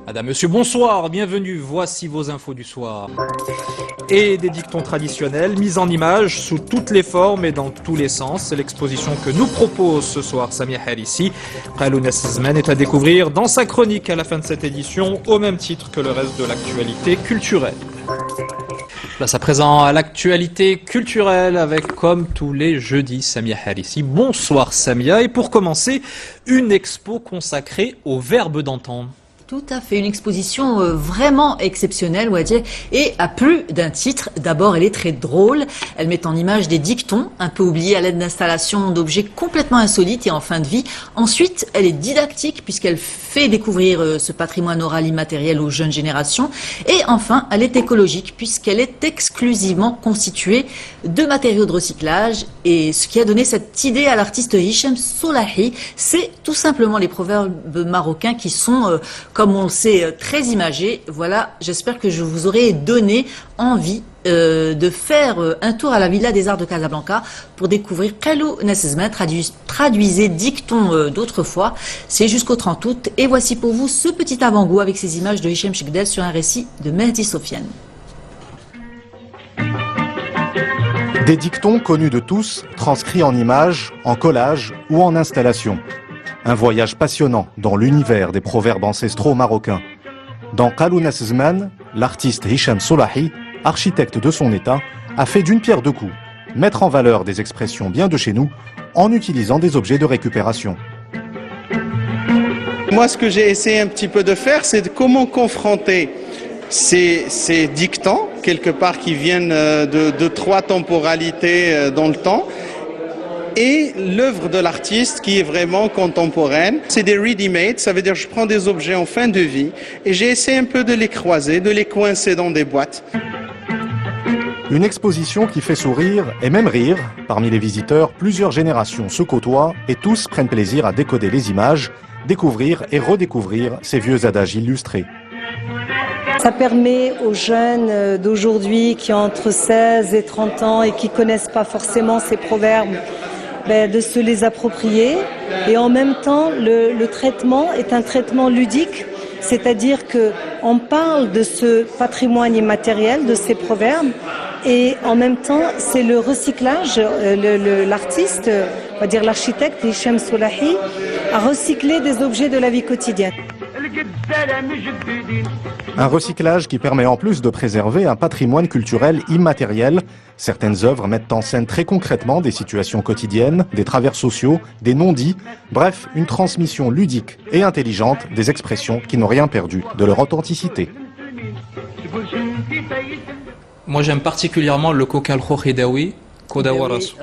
Madame, monsieur, bonsoir, bienvenue, voici vos infos du soir. Et des dictons traditionnels mis en image sous toutes les formes et dans tous les sens. C'est l'exposition que nous propose ce soir Samia Harissi. Qaloun Assizman est à découvrir dans sa chronique à la fin de cette édition, au même titre que le reste de l'actualité culturelle. Place à présent à l'actualité culturelle avec, comme tous les jeudis, Samia Harissi. Bonsoir Samia. Et pour commencer, une expo consacrée au verbe d'entendre. Tout à fait, une exposition vraiment exceptionnelle, on va dire, et à plus d'un titre. D'abord, elle est très drôle. Elle met en image des dictons, un peu oubliés à l'aide d'installations d'objets complètement insolites et en fin de vie. Ensuite, elle est didactique puisqu'elle fait découvrir ce patrimoine oral immatériel aux jeunes générations. Et enfin, elle est écologique puisqu'elle est exclusivement constituée de matériaux de recyclage. Et ce qui a donné cette idée à l'artiste Hicham Soulahi, c'est tout simplement les proverbes marocains qui sont comme on le sait, très imagé. Voilà, j'espère que je vous aurai donné envie de faire un tour à la Villa des Arts de Casablanca pour découvrir Qaloun Assizman, traduisez dictons d'autrefois. C'est jusqu'au 30 août. Et voici pour vous ce petit avant-goût avec ces images de Hicham Chekdel sur un récit de Mehdi Sofiane. Des dictons connus de tous, transcrits en images, en collages ou en installations. Un voyage passionnant dans l'univers des proverbes ancestraux marocains. Dans Qaloun Assizman, l'artiste Hicham Soulahi, architecte de son état, a fait d'une pierre deux coups, mettre en valeur des expressions bien de chez nous en utilisant des objets de récupération. Moi, ce que j'ai essayé un petit peu de faire, c'est de comment confronter ces dictons, quelque part qui viennent de trois temporalités dans le temps, et l'œuvre de l'artiste qui est vraiment contemporaine. C'est des ready-made, ça veut dire que je prends des objets en fin de vie et j'ai essayé un peu de les croiser, de les coincer dans des boîtes. Une exposition qui fait sourire et même rire. Parmi les visiteurs, plusieurs générations se côtoient et tous prennent plaisir à décoder les images, découvrir et redécouvrir ces vieux adages illustrés. Ça permet aux jeunes d'aujourd'hui qui ont entre 16 et 30 ans et qui ne connaissent pas forcément ces proverbes, de se les approprier. Et en même temps, le traitement est un traitement ludique, c'est-à-dire qu'on parle de ce patrimoine immatériel, de ces proverbes, et en même temps, c'est le recyclage. L'artiste, on va dire l'architecte Hicham Soulahi, a recyclé des objets de la vie quotidienne. Un recyclage qui permet en plus de préserver un patrimoine culturel immatériel. Certaines œuvres mettent en scène très concrètement des situations quotidiennes, des travers sociaux, des non-dits, bref, une transmission ludique et intelligente des expressions qui n'ont rien perdu de leur authenticité. Moi j'aime particulièrement le Kokal Khohidawi, Kodawarasu.